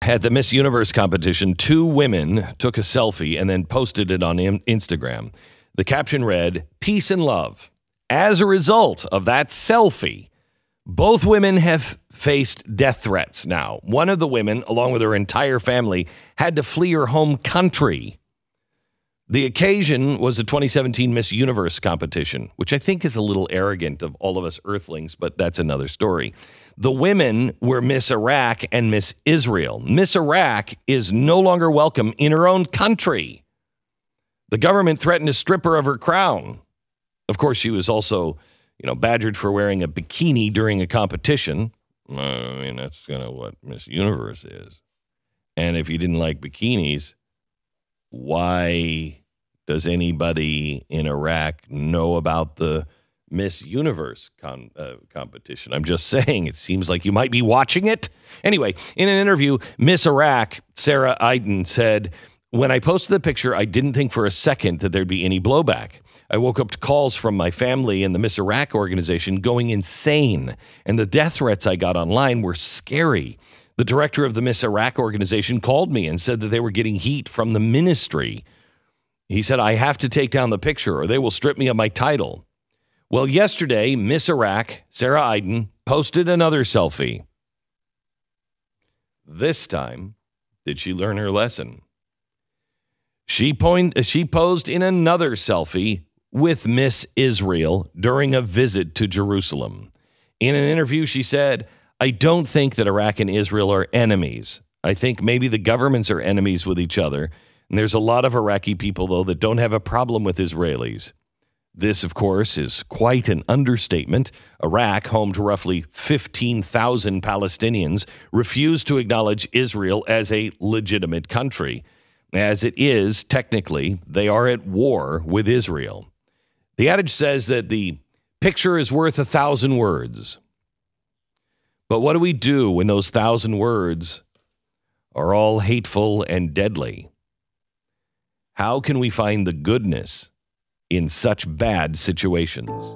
At the Miss Universe competition, 2 women took a selfie and then posted it on Instagram. The caption read, "Peace and love." As a result of that selfie, both women have faced death threats now. One of the women, along with her entire family, had to flee her home country. The occasion was the 2017 Miss Universe competition, which I think is a little arrogant of all of us earthlings, but that's another story. The women were Miss Iraq and Miss Israel. Miss Iraq is no longer welcome in her own country. The government threatened to strip her of her crown. Of course, she was also, badgered for wearing a bikini during a competition. I mean, that's kind of what Miss Universe is. And if you didn't like bikinis, why does anybody in Iraq know about the Miss Universe competition? I'm just saying, it seems like you might be watching it. Anyway, in an interview, Miss Iraq, Sarah Iden, said, "When I posted the picture, I didn't think for a second that there'd be any blowback. I woke up to calls from my family and the Miss Iraq organization going insane, and the death threats I got online were scary. The director of the Miss Iraq organization called me and said that they were getting heat from the ministry. He said, I have to take down the picture or they will strip me of my title." Well, yesterday, Miss Iraq, Sarah Iden, posted another selfie. This time, did she learn her lesson? She posed in another selfie with Miss Israel during a visit to Jerusalem. In an interview, she said, "I don't think that Iraq and Israel are enemies. I think maybe the governments are enemies with each other. And there's a lot of Iraqi people, though, that don't have a problem with Israelis." This, of course, is quite an understatement. Iraq, home to roughly 15,000 Palestinians, refused to acknowledge Israel as a legitimate country. As it is, technically, they are at war with Israel. The adage says that the picture is worth 1,000 words. But what do we do when those 1,000 words are all hateful and deadly? How can we find the goodness in such bad situations?